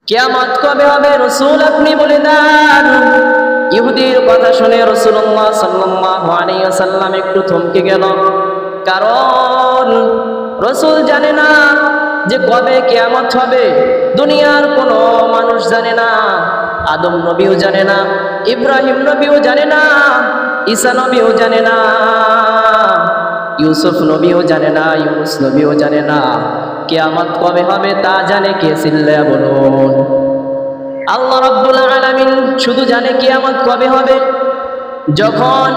কিয়ামত কবে হবে রাসূল আপনি বলে দেন। ইহুদির কথা শুনে রাসূলুল্লাহ সাল্লাল্লাহু আলাইহি ওয়াসাল্লাম একটু থমকে গেল, কারণ রাসূল জানে না যে কবে কিয়ামত হবে। দুনিয়ার কোনো মানুষ জানে না, আদম নবীও জানে না, ইব্রাহিম নবীও জানে না, ঈসা নবীও জানে না, ইউসুফ নবীও জানে না, ইউনুস নবীও জানে না। কিয়ামত কবে হবে তা জানে কে? চিল্লায়া বলুন। আল্লাহ রাব্বুল আলামিন শুধু জানে কিয়ামত কবে হবে। যখন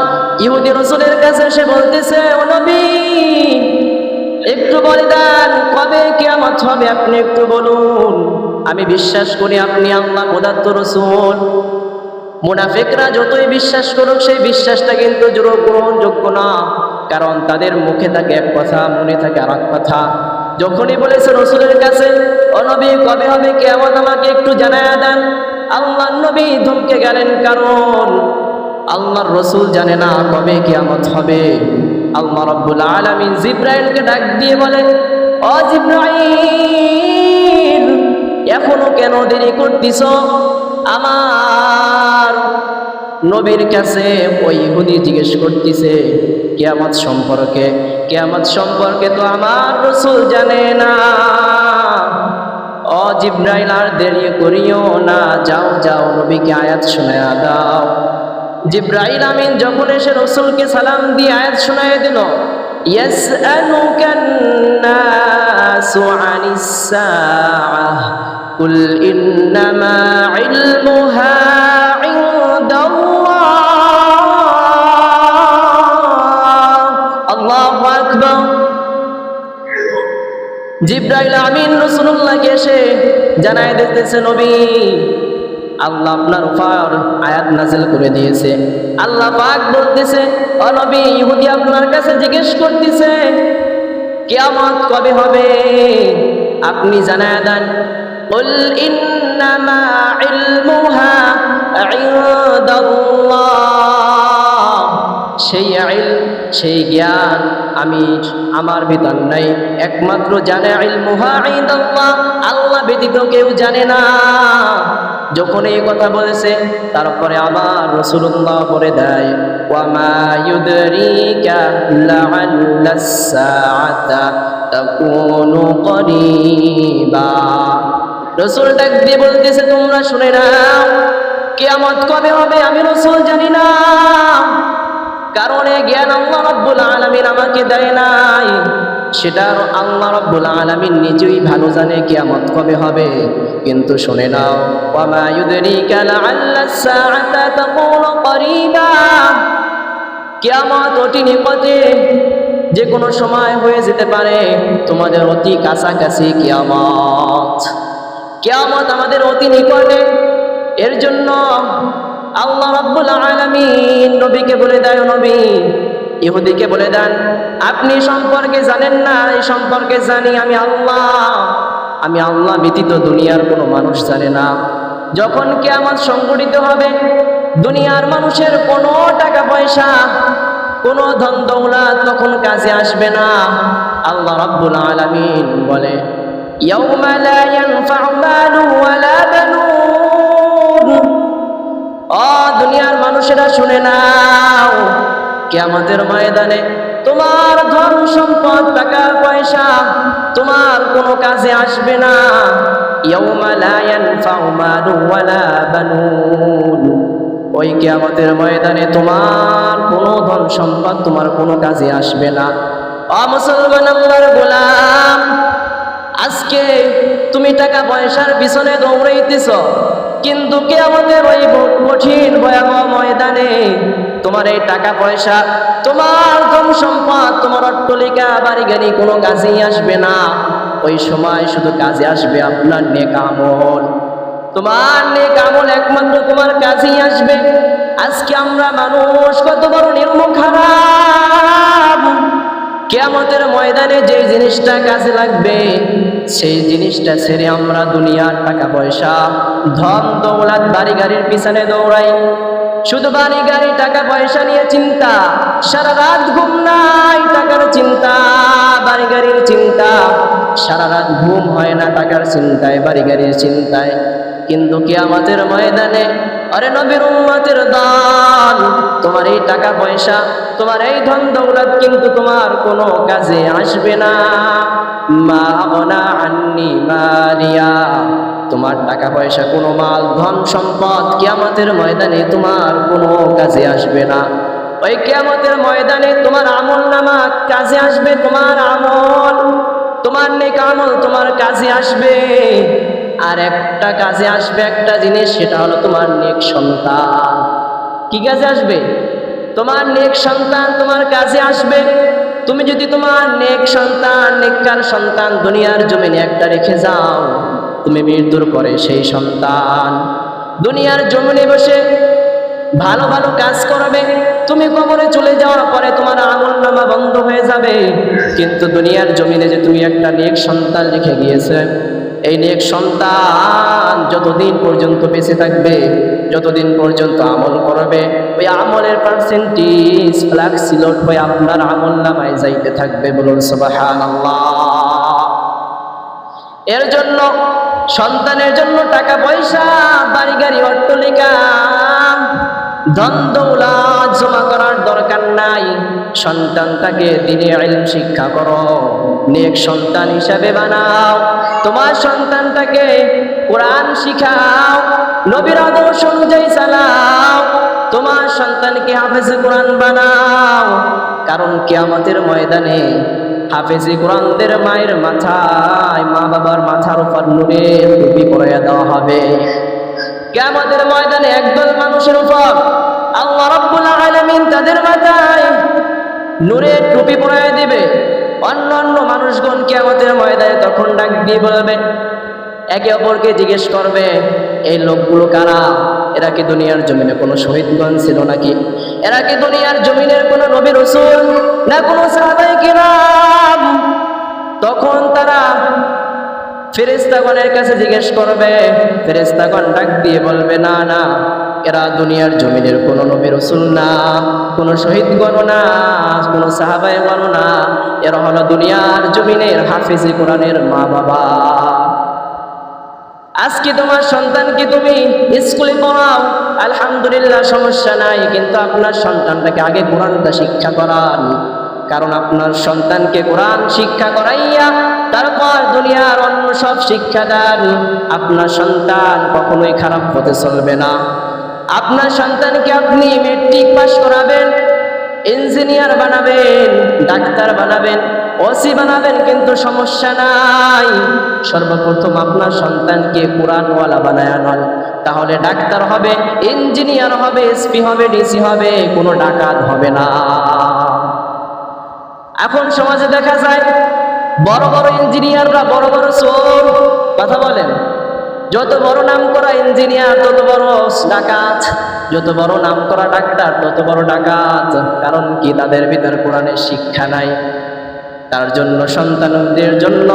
ইহুদি রাসূলের কাছে এসে বলতেছে, ও নবী একটু বলে দেন কবে কিয়ামত হবে, আপনি একটু বলুন, আমি বিশ্বাস করি আপনি আল্লাহ প্রদত্ত রাসূল। মুনাফিকরা যতই বিশ্বাস করুক সেই বিশ্বাসটা কিন্তু গ্রহণযোগ্য না, কারণ তাদের মুখে থাকে এক কথা, মনে থাকে আর এক কথা। যখনই বলেছে রাসূলের কাছে, ও নবী কবে হবে কিয়ামত, আমাকে একটু জানায়া দেন, আল্লাহর নবী ধমকে গেলেন, কারণ আল্লাহর রাসূল জানে না কবে কিয়ামত হবে। আল্লাহ রাব্বুল আলামিন জিবরাইলকে ডাক দিয়ে বলেন, ও জিবরাইল এখনো কেন দেরি করতেছো? আমার নবীর কাছে ওই ইহুদি জিজ্ঞেস করতেছে কিয়ামত সম্পর্কে। কিয়ামত সম্পর্কে তো আমার রাসূল জানে না। ও জিবরাইল আর দেরি করিও না, যাও যাও নবীকে আয়াত শোনায়া দাও। জিবরাইল আমিন যখন এসে রাসূলকে সালাম দিয়ে আয়াত শোনায়া দিল, ইয়াসআলুকান নাসু আনিস সাআহ কুল ইন্নামা ইলমুহা ইনদাল্লাহ। আল্লাহু আকবার। জিবরাইল আমিন রাসূলুল্লাহকে এসে জানায় দিতেছে, নবী আল্লাহ আপনার উপর আয়াত নাযিল করে দিয়েছে। আল্লাহ পাক বলতেছে, ও নবী ইহুদি আপনার কাছে জিজ্ঞেস করতেছে কিয়ামত কবে হবে, আপনি জানায়া দেন। কুল ইন্নামা ইলমুহা ইনদাল্লাহ। সেই ইলম, সেই জ্ঞান আমার ভিতর নাই, একমাত্র জানে ইলমুহা ইনদাল্লাহ, আল্লাহ ব্যতীত কেউ জানে না। যখন এই কথা বলেছে তারপরে আবার রাসূলুল্লাহ বলে দেয়, ওয়া মা ইউদরিকা লাআল্লাস সাআতা তাকুনু করিবা। রাসূল ডাক দিয়ে বলতেছে, তোমরা শুনে নাও কিয়ামত কবে হবে আমি রাসূল জানি না, কারণ এই জ্ঞান আল্লাহ রাব্বুল আলামিন আমাকে দেয় নাই। সেটা আল্লাহ রাব্বুল আলামিন নিজেই ভালো জানে কিয়ামত কবে হবে। কিন্তু শুনে নাও, ওয়া মা ইউদরিকা লাআল্লাস সাআতা তাকুনু করিবা। কিয়ামত অতি নিকটে, যে কোনো সময় হয়ে যেতে পারে, তোমাদের অতি কাছাকাছি কিয়ামত। কিয়ামত আমাদের অতি নিকটে। এর জন্য আল্লাহ রাব্বুল আলামিন নবীকে বলে দেয়, নবী ইহুদিকে বলে দেন, আপনি সম্পর্কে জানেন না, এই সম্পর্কে জানি আমি আল্লাহ। আমি আল্লাহ ব্যতীত দুনিয়ার কোনো মানুষ জানে না। যখন কিয়ামত সংঘটিত হবে, দুনিয়ার মানুষের কোনো টাকা পয়সা, কোনো ধন দৌলত তখন কাজে আসবে না। আল্লাহ রাব্বুল আলামিন বলে, ইয়াউমা লা ইয়ানফাউ মালু ওয়ালা বানুন। ও দুনিয়ার মানুষেরা শুনে নাও, কিয়ামতের ময়দানে তোমার ধন সম্পদ, টাকা পয়সা তোমার কোনো কাজে আসবে না। ইয়াউমা লা ইয়ানফাউ মালু ওয়ালা বানুন। ওই কিয়ামতের ময়দানে তোমার কোনো ধন সম্পদ তোমার কোনো কাজে আসবে না। ও মুসলমান আল্লাহর গোলাম, আজকে তুমি টাকা পয়সার পিছনে দৌড়াইতেছ, কিন্তু কিয়ামতের ওই কঠিন ভয়াবহ ময়দানে তোমার এই টাকা পয়সা, তোমার ধন সম্পদ, তোমার অট্টালিকা, বাড়ি গাড়ি কোনো কাজেই আসবে না। ওই সময় শুধু কাজে আসবে আপনার নেক আমল। তোমার নেক আমল একমাত্র তোমার কাজেই আসবে। আজকে আমরা মানুষ কত বড় নির্মুখ হারাম। কিয়ামতের ময়দানে যে জিনিসটা কাজে লাগবে সেই জিনিসটা ছেড়ে আমরা দুনিয়ার টাকা পয়সা, ধন দৌলত, বাড়ি গাড়ির পিছনে দৌড়াই। শুধু বাড়ি গাড়ি, টাকা পয়সা নিয়ে চিন্তা, সারা রাত ঘুম নাই, টাকার চিন্তা, বাড়ি গাড়ির চিন্তা। সারা রাত ঘুম হয় না টাকার চিন্তায়, বাড়ি গাড়ির চিন্তায়। কিন্তু কিয়ামতের ময়দানে আরে নবীর উম্মতের দল, তোমার এই টাকা পয়সা, তোমার এই ধন দৌলত কিন্তু তোমার কোনো কাজে আসবে না। মা আগনা আন্নি মালিয়া, তোমার টাকা পয়সা, কোনো মাল ধন সম্পদ কিয়ামতের ময়দানে তোমার কোনো কাজে আসবে না। ওই কিয়ামতের ময়দানে তোমার আমল নামা কাজে আসবে, তোমার আমল, তোমার নেক আমল তোমার কাজে আসবে। আর একটা কাজে আসবে একটা জিনিস, সেটা হলো তোমার নেক সন্তান। কি কাজে আসবে? তোমার নেক সন্তান তোমার কাজে আসবে। তুমি যদি তোমার নেক সন্তান, নেককার সন্তান দুনিয়ার জমিনে একটা রেখে যাও, তুমি মৃত্যুর পরে সেই সন্তান দুনিয়ার জমিনে বসে ভালো ভালো কাজ করবে। তুমি কবরে চলে যাওয়ার পরে তোমার আমলনামা বন্ধ হয়ে যাবে। কিন্তু দুনিয়ার জমিনে যে তুমি একটা নেক সন্তান রেখে গিয়েছে, এই নেক সন্তান যতদিন পর্যন্ত বেঁচে থাকবে, যতদিন পর্যন্ত আমল করবে, ওই আমলের পার্সেন্টেজ ফ্লাক্সিলোড হয়ে আপনার আমলনামায় যাইতে থাকবে। বলুন সুবহানাল্লাহ। এর জন্য সন্তানের জন্য টাকা পয়সা, বাড়ি গাড়ি, অট্টালিকা, ধন দৌলত জমা করার দরকার নাই। সন্তানটাকে দ্বীনের ইলম শিক্ষা করো, নেক সন্তান হিসাবে বানাও। তোমার সন্তানটাকে কোরআন শিখাও, নবীর আদর্শ অনুযায়ী চালাও। তোমার সন্তানকে হাফেজে কোরআন বানাও। কারণ কিয়ামতের ময়দানে হাফেজে কোরআনদের মায়ের মাথায়, মা বাবার মাথার উপর নূরের টুপি পরিয়ে দেওয়া হবে। কিয়ামতের ময়দানে একদল মানুষের উপর আল্লাহ রাব্বুল আলামিন তাদের মাথায় নূরের টুপি পরিয়ে দিবে। অন্যান্য মানুষগণ কিয়ামতের ময়দানে তখন ডাক দিয়ে বলবে, একে অপরকে জিজ্ঞেস করবে, এই লোকগুলো কারা? এরা কি দুনিয়ার জমিনে কোনো শহীদগণ ছিল নাকি? এরা কি দুনিয়ার জমিনের কোনো নবী রাসূল না কোনো সাহাবায়ে কিরাম? তখন তারা ফেরেশতাগণের কাছে জিজ্ঞেস করবে। ফেরেশতাগণ ডাক দিয়ে বলবে, না না, এরা দুনিয়ার জমিনের কোনো নবী রাসূল না, কোনো শহীদগণ না, কোনো সাহাবায়েগণ না। এরা হলো দুনিয়ার জমিনের হাফেজে কোরআনের মা বাবা। আজকে তোমার সন্তানকে তুমি স্কুলে পড়াও, আলহামদুলিল্লাহ, সমস্যা নাই। কিন্তু আপনার সন্তানটাকে আগে কোরআনটা শিক্ষা করান। কারণ আপনার সন্তানকে কোরআন শিক্ষা করাইয়া তারপর দুনিয়ার অন্য সব শিক্ষা দেন। আপনার সন্তান কখনোই খারাপ পথে চলবে না। আপনার সন্তানকে আপনি মেট্রিক পাস করাবেন, ইঞ্জিনিয়ার বানাবেন, ডাক্তার বানাবেন, ওসি বানাবেন, কিন্তু সমস্যা নাই। সর্বপ্রথম আপনার সন্তানকে কোরআনওয়ালা বানায় নয়, তাহলে ডাক্তার হবে, ইঞ্জিনিয়ার হবে, এসপি হবে, ডিসি হবে, কোনো ডাকাত হবে না। এখন সমাজে দেখা যায় বড় বড় ইঞ্জিনিয়াররা বড় বড় চোর। কথা বলেন, যত বড় নাম করা ইঞ্জিনিয়ার তত বড় ডাকাত, যত বড় নাম করা ডাক্তার তত বড় ডাকাত। কারণ কি? তাদের ভিতর কোরআনের শিক্ষা নাই। তার জন্য সন্তানদের জন্য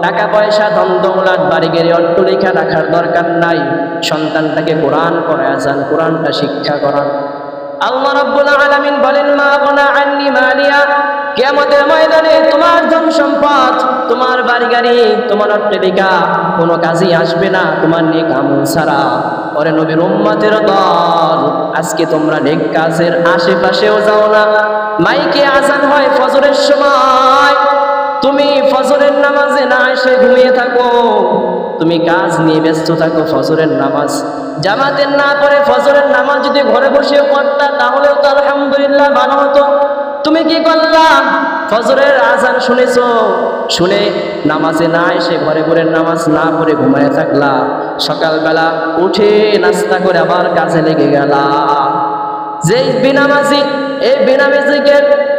টাকা পয়সা, ধন দৌলত, বাড়ি গাড়ি, অট্টালিকা রাখার দরকার নাই। সন্তানটাকে কোরআন পড়ায় যান, কোরআনটা শিক্ষা করান। আল্লাহ রাব্বুল আলামিন বলেন, মা আগনা আন্নি মালিয়া, কিয়ামতের ময়দানে তোমার ধন সম্পদ, তোমার বাড়ি গাড়ি, তোমার অট্টালিকা কোনো কাজেই আসবে না তোমার নেক আমল ছাড়া। ওরে নবীর উম্মতের দল, আজকে তোমরা নেক কাজের আশেপাশেও যাও না। মাইকে আজান হয় ফজরের সময়, তুমি ফজরের নামাজে না এসে ঘুমিয়ে থাকো। তুমি কাজ নিয়ে ব্যস্ত থাকো, ফজরের নামাজ জামাতের না পড়ে ফজরের নামাজ যদি ঘরে বসেও পড়তা তাহলেও তো আলহামদুলিল্লাহ ভালো হতো। তুমি কি করলা? ফজরের আজান শুনেছো, শুনে নামাজে না এসে ঘরে ঘরে নামাজ না পড়ে ঘুমায় থাকলা। সকালবেলা উঠে নাস্তা করে আবার কাজে লেগে গেলা। যেই বিনামাজি, এই বিনামাজিকে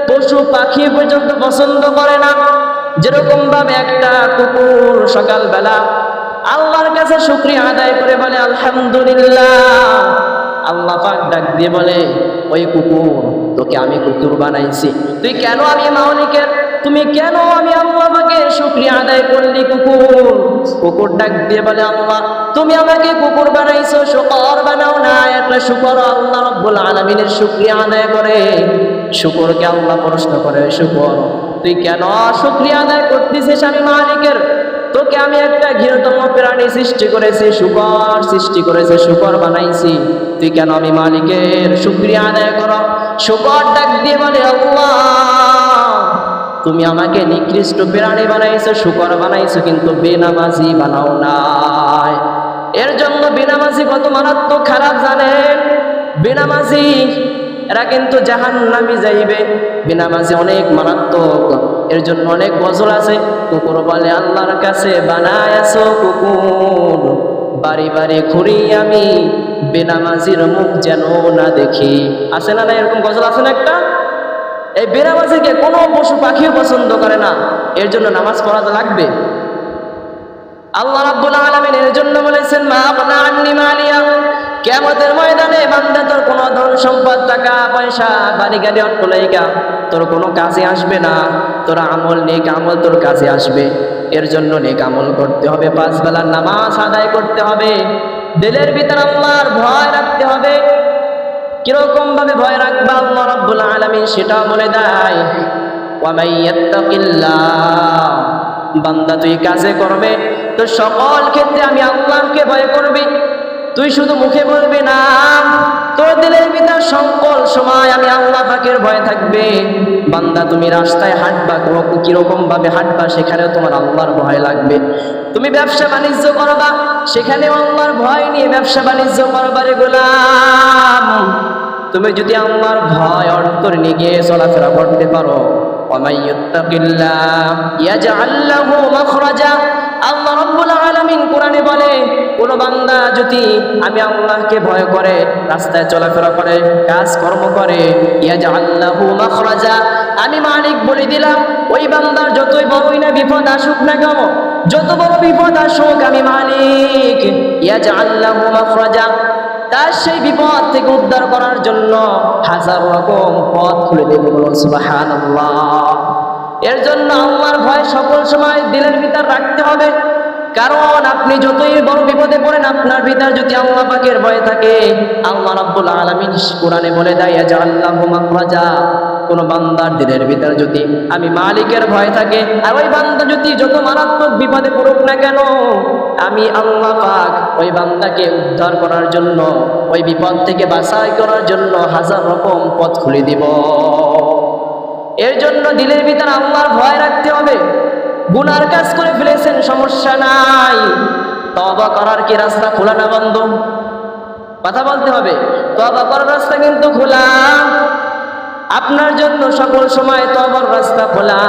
পশু পাখি পর্যন্ত পছন্দ করে না। যেরকম ভাবে একটা কুকুর সকালবেলা আল্লাহর কাছে শুকরিয়া আদায় করে বলে আলহামদুলিল্লাহ, আল্লাহ পাক ডাক দিয়ে বলে, ওই কুকুর, তোকে আমি কুকুর বানাইছি, তুই কেন আমি মালিকের, তুমি কেন আমি আল্লাহ পাকে শুকরিয়া আদায় করলি? কুকুর কুকুর ডাক দিয়ে বলে, আল্লাহ তুমি আমাকে কুকুর বানাইছো, শুকর বানাও না। একটা শুকর আল্লাহ রাব্বুল আলামিনের শুকরিয়া আদায় করে। শুকরকে আল্লাহ প্রশ্ন করে, শুকর তুই কেন শুকরিয়া আদায় করতেছিস আমি মালিকের? তোকে আমি একটা ঘৃণতম প্রাণী সৃষ্টি করেছি, শুকর সৃষ্টি করেছে, শুকর বানাইছি, তুই কেন আমি মালিকের শুকরিয়া আদায় করো? শুকর ডাক দিয়ে বলে, আল্লাহ তুমি আমাকে নিকৃষ্ট প্রাণী বানাইছো, শুকর বানাইছো, কিন্তু বেনামাজি বানাও নাই। এর জন্য বেনামাজি কত মারাত্মক খারাপ জানেন? বেনামাজি এরা কিন্তু জাহান্নামে যাইবে। বেনামাজি অনেক মারাত্মক। এর জন্য অনেক গজল আছে। কুকুর বলে আল্লাহর কাছে বানায়াছো কুকুর, বাড়ি বাড়ি ঘুরি আমি বেনামাজির মুখ যেন না দেখি। আছে না? না এরকম গজল আছে না একটা? এই বেনামাজিকে কোনো পশু পাখিও পছন্দ করে না। এর জন্য নামাজ পড়া লাগবে। আল্লাহ রাব্বুল আলামিন এর জন্য বলেছেন, মা আগনা আন্নি মালিয়া, কিয়ামতের ময়দানে বান্দা তোর কোনো ধন সম্পদ, টাকা পয়সা, বাড়ি গাড়ি, অট্টালিকা তোর কোনো কাজে আসবে না। তোর আমল, নেক আমল তোর কাজে আসবে। এর জন্য নেক আমল করতে হবে, 5 বেলার নামাজ আদায় করতে হবে, দিলের ভিতর আল্লাহর ভয় রাখতে হবে। কিরকম ভাবে ভয় রাখবা আল্লাহ রাব্বুল আলামিন সেটাও বলে দেয়, ওয়া মাইয়াত্তাকিল্লাহ, বান্দা তুই কাজে করবে তো সকল ক্ষেত্রে আমি আল্লাহকে ভয় করবি। তুই শুধু মুখে বলবি না, তোর দিলের ভিতর সকল সময় আমি আল্লাহ পাকের ভয় থাকবে। বান্দা তুমি রাস্তায় হাঁটবা, কিরকম ভাবে হাঁটবা সেখানেও তোমার আল্লাহর ভয় লাগবে। তুমি ব্যবসা বাণিজ্য করবা, সেখানেও আল্লাহর ভয় নিয়ে ব্যবসা বাণিজ্য করবা রে গোলাম। তুমি যদি আল্লাহর ভয় অন্তরে নিয়ে গিয়ে চলাফেরা করতে পারো, ওয়ামান ইয়াত্তাকিল্লাহ ইয়াজআল লাহু মাখরাজা, আল্লাহ রাব্বুল আলামিন কোরআনে বলে, কোন বান্দা যদি আমি আল্লাহকে ভয় করে রাস্তায় চলাফেরা করে, কাজ কর্ম করে, ইয়াজআল লাহু মাখরাজা, আমি মালিক বলে দিলাম ওই বান্দার যতই বড়ই না বিপদ আসুক না কেন, যত বড় বিপদ আসুক আমি মালিক ইয়াজআল লাহু মাখরাজা, তার সেই বিপদ থেকে উদ্ধার করার জন্য হাজার রকম পথ খুলে দেব। সুবহানাল্লাহ। এর জন্য আল্লাহর ভয় সকল সময় দিলের ভিতর রাখতে হবে। কারণ আপনি যতই বড় বিপদে পড়েন, আপনার ভিতর যদি আল্লাহ পাকের ভয় থাকে, আল্লাহ রাব্বুল আলামিন কোরআনে বলে দেয়, ইয়াজআল্লাহু মাখরাজা, কোন বান্দার দিলের ভিতর যদি আমি মালিকের ভয় থাকে, আর ওই বান্দা যদি যত মারাত্মক বিপদে পড়ুক না কেন, আমি আল্লাহ পাক ওই বান্দাকে উদ্ধার করার জন্য, ওই বিপদ থেকে বাঁচাই করার জন্য হাজার রকম পথ খুলে দিব। এর জন্য দিলের ভিতর আল্লাহর ভয় রাখতে হবে। গুনার কাজ করে ফেলেছেন, সমস্যা নাই, তওবা করার কি রাস্তা খোলা না বন্ধ? কথা বলতে হবে। তওবা করার রাস্তা কিন্তু খোলা, আপনার জন্য সকল সময় তওবার রাস্তা খোলা।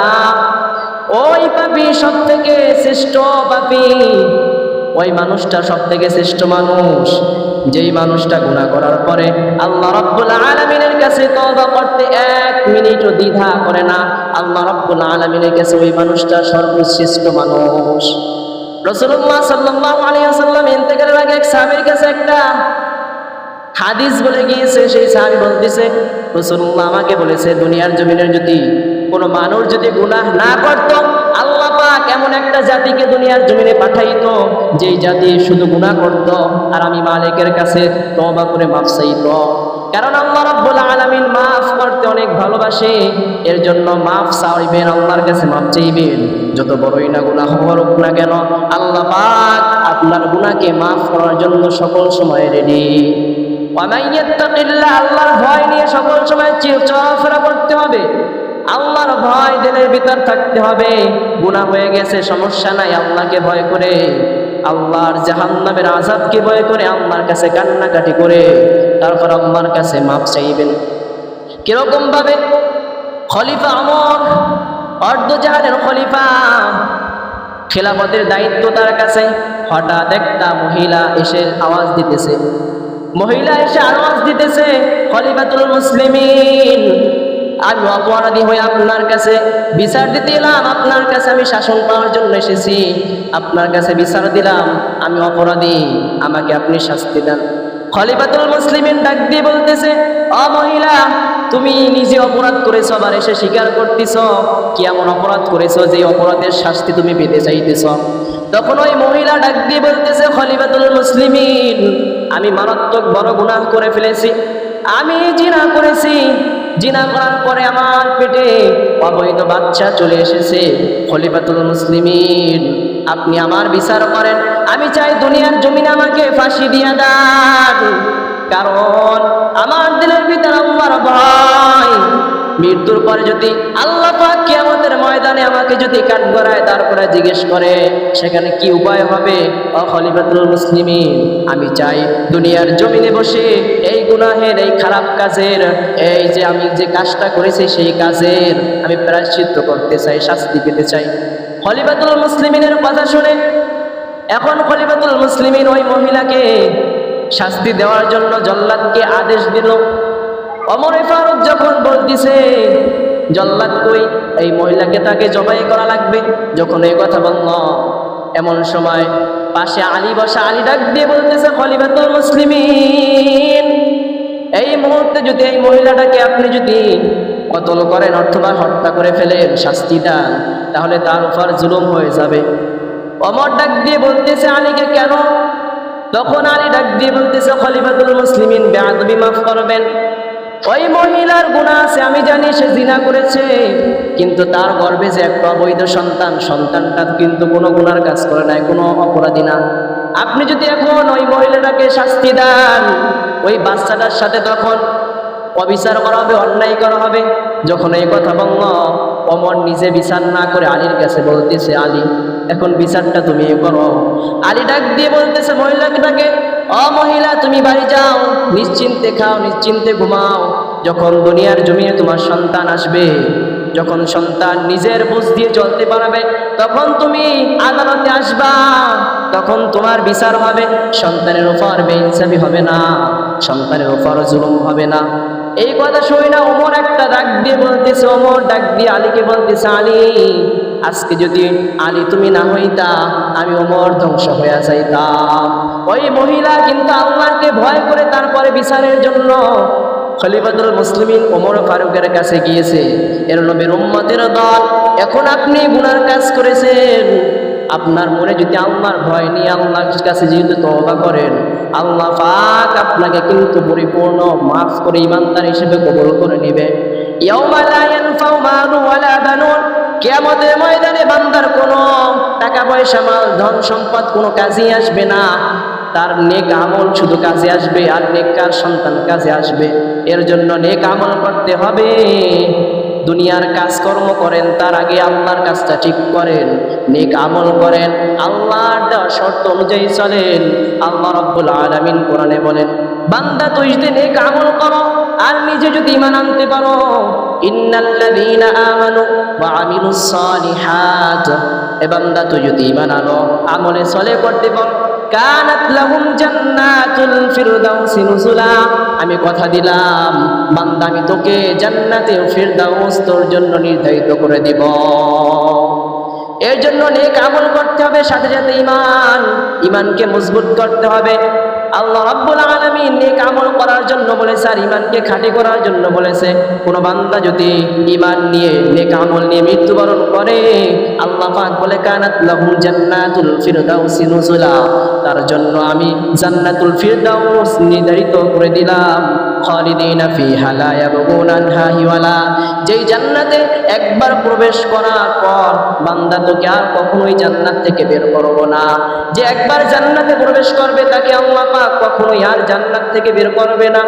ওই পাপী সব থেকে শ্রেষ্ঠ পাপী, ওই মানুষটা সব থেকে শ্রেষ্ঠ মানুষ, যেই মানুষটা গুনাহ করার পরে আল্লাহ রাব্বুল আলামিনের কাছে তওবা করতে 1 মিনিটও দ্বিধা করে না, আল্লাহ রাব্বুল আলামিনের কাছে ওই মানুষটা সর্বশ্রেষ্ঠ মানুষ। রাসূলুল্লাহ সাল্লাল্লাহু আলাইহি ওয়াসাল্লাম ইন্তেকালের আগে এক সাহাবীর কাছে একটা হাদিস বলে গিয়েছে। সেই সাহাবী বলতেছে, রাসূলুল্লাহ আমাকে বলেছে, দুনিয়ার জমিনের যদি কোনো মানুষ যদি গুনাহ না করত, আল্লাহ পাক এমন একটা জাতিকে দুনিয়ার জমিনে পাঠাইতো, যেই জাতি শুধু গুনাহ করত আর আমি মালিকের কাছে তওবা করে মাফ চাইতো। কারণ আল্লাহ রাব্বুল আলামিন মাফ করতে অনেক ভালোবাসে। এর জন্য মাফ চাইবেন, আল্লাহর কাছে মাফ চাইবেন, যত বড়ই না গুনাহ হোক না কেন, আল্লাহ পাক আপনার গুনাহকে মাফ করার জন্য সকল সময় রেডি। ওয়া মান ইয়াত্তাকিল্লাহ, আল্লাহর ভয় নিয়ে সকল সময় চলাফেরা করতে হবে। আল্লাহর ভয় দিলের ভিতর থাকতে হবে। গুনাহ হয়ে গেছে, সমস্যা নাই, আল্লাহকে ভয় করে, আল্লাহর জাহান্নামের আযাবকে ভয় করে, আল্লাহর কাছে কান্নাকাটি করে তারপর আল্লাহর কাছে মাফ চাইবেন। কিরকম ভাবে? খলিফা ওমর, অর্ধজাহানের খলিফা, খেলাফতের দায়িত্ব তার কাছে। হঠাৎ একটা মহিলা এসে আওয়াজ দিতেছে, খলিফাতুল মুসলিমিন, আমি অপরাধী হয়ে আপনার কাছে বিচার দিতে এলাম, আপনার কাছে আমি শাসন পাওয়ার জন্য এসেছি, আপনার কাছে বিচার দিলাম, আমি অপরাধী, আমাকে আপনি শাস্তি দেন। খলিফাতুল মুসলিমিন ডাক দিয়ে বলতেছে, ও মহিলা, তুমি নিজে অপরাধ করেছো, আবার এসে স্বীকার করতেছো, কি এমন অপরাধ করেছো যে অপরাধের শাস্তি তুমি পেতে চাইতেছ? তখন ওই মহিলা ডাক দিয়ে বলতেছে, খলিফাতুল মুসলিমিন, আমি মারাত্মক বড় গুনাহ করে ফেলেছি, আমি জিনা করেছি, জিনা করার পরে আমার পেটে অবৈধ বাচ্চা চলে এসেছে, খলিফাতুল মুসলিমিন আপনি আমার বিচার করেন, আমি চাই দুনিয়ার জমিনে আমাকে ফাঁসি দিয়ে দেন, কারণ আমার দিলের ভিতরে আল্লাহর ভয়। মৃত্যুর পরে যদি আল্লাহ পাক কিয়ামতের ময়দানে আমাকে যদি কাঠগড়ায় দাঁড় করে জিজ্ঞেস করে সেখানে কি উপায় হবে? ও খলিফাতুল মুসলিমিন, আমি চাই দুনিয়ার জমিনে বসে এই গুনাহের, এই খারাপ কাজের, এই যে আমি যে কাজটা করেছি সেই কাজের আমি প্রায়শ্চিত্ত করতে চাই, শাস্তি পেতে চাই। খলিফাতুল মুসলিমিনের কথা শুনে এখন খলিফাতুল মুসলিমিন ওই মহিলাকে শাস্তি দেওয়ার জন্য জল্লাদকে আদেশ দিল। ওমর ফারুক যখন বলতেছে জল্লাদ কই, এই মহিলাকে তাকে জবাই করা লাগবে, যখন এই কথা বলল এমন সময় পাশে আলী বসা, আলী ডাক দিয়ে বলতেছে খলিফাতুল মুসলিমিন এই মুহূর্তে যদি এই মহিলাটাকে আপনি যদি কতল করেন অথবা হত্যা করে ফেলেন, শাস্তি দেন, তাহলে তার উপর জুলুম হয়ে যাবে। ওমর ডাক দিয়ে বলতেছে আলীকে কেন? তখন আলী ডাক দিয়ে বলতেছে খলিফাতুল মুসলিমিন বেয়াদবি মাফ করবেন, ওই মহিলার গুনাহ আছে, আমি জানি সে জিনা করেছে, কিন্তু তার গর্ভে যে একটা অবৈধ সন্তান, সন্তানটা কিন্তু কোনো গুনার কাজ করে নাই, কোনো অপরাধী না। আপনি যদি এখন ওই মহিলাটাকে শাস্তি দেন, ওই বাচ্চাটার সাথে তখন অবিচার করা হবে, অন্যায় করা হবে। যখন এই কথা বলল ওমর নিজে বিচার না করে আলীর কাছে বলতেছে আলী এখন বিচারটা তুমি করো। আলী ডাক দিয়ে বলতেছে মহিলাটাকে, ও মহিলা তুমি বাড়ি যাও, নিশ্চিন্তে খাও, নিশ্চিন্তে ঘুমাও, যখন দুনিয়ার জমিনে তোমার সন্তান আসবে, যখন সন্তান নিজের বুঝ দিয়ে চলতে পারবে, তখন তুমি আদালতে আসবা, তখন তোমার বিচার হবে, সন্তানের উপর বেইনসাফি হবে না, সন্তানের উপর জুলুম হবে না। এই কথা শুই না ওমর একটা ডাক দিয়ে বলতেছে, ওমর ডাক দিয়ে আলীকে বলতেছে আলী আজকে যদি আলী তুমি না হইতা আমি ওমর ধ্বংস হইয়া যাইতাম। ওই মহিলা কিন্তু আল্লাহকে ভয় করে তারপরে বিচারের জন্য খলিফাতুল মুসলিমিন ওমর ফারুকের কাছে গিয়েছে, এর নবীর উম্মতের দল, এখন আপনি গুনার কাজ করেছেন, আপনার মনে যদি আল্লাহর ভয় নিয়ে আল্লাহর কাছে যেহেতু তওবা করেন, আল্লাহ পাক আপনাকে কিন্তু পরিপূর্ণ মাফ করে ইমানদার হিসেবে কবুল করে নেবে। ইয়াউমা লা ইয়ানফাউ মালু ওয়ালা বানুন, কিয়ামতের ময়দানে বান্দার কোনো টাকা পয়সা, মাল, ধন সম্পদ কোনো কাজে আসবে না, তার নেক আমল শুধু কাজে আসবে, আর নেককার সন্তান কাজে আসবে। এর জন্য নেক আমল করতে হবে, দুনিয়ার কাজকর্ম করেন তার আগে আল্লাহর কাজটা ঠিক করেন, নেক আমল করেন, আল্লাহর দেওয়া শর্ত অনুযায়ী চলেন। আল্লাহ রাব্বুল আলামিন কোরআনে বলেন, বান্দা তুই যদি নেক আমল করো আর নিজে যদি ঈমান আনতে পারো, ইন্নাল্লাযীনা আমানু ওয়া আমিলুস সালিহাত, এ বান্দা তুই যদি ঈমান আনো, আমলে সলে করতে পারো, কানাত লাহুম জান্নাতুল ফিরদাউসি নুজুলা, আমি কথা দিলাম বান্দা আমি তোকে জান্নাতে ফিরদাউস তোর জন্য নির্ধারিত করে দিব। এর জন্য নেক আমল করতে হবে, সাথে সাথে ইমানকে মজবুত করতে হবে। আল্লাহ রাব্বুল আলামিন নেক আমল করার জন্য বলেছে আর ইমানকে খাঁটি করার জন্য বলেছে। কোন বান্দা যদি ইমান নিয়ে নেক আমল নিয়ে মৃত্যুবরণ করে, আল্লাহ পাক বলে কানাত লাহুম জান্নাতুল ফিরদাউসি নুজুলা, তার জন্য আমি জান্নাতুল ফিরদাউস নির্ধারিত করে দিলাম। খালিদিনা ফিহা লা ইয়াবগুনা আনহা হিওয়ালা, যেই জান্নাতে একবার প্রবেশ করার পর বান্দা তোকে আর কখনোই জান্নাত থেকে বের করব না। যে একবার জান্নাতে প্রবেশ করবে তাকে আল্লাহ পাক কখনোই আর জান্নাত থেকে বের করবে না।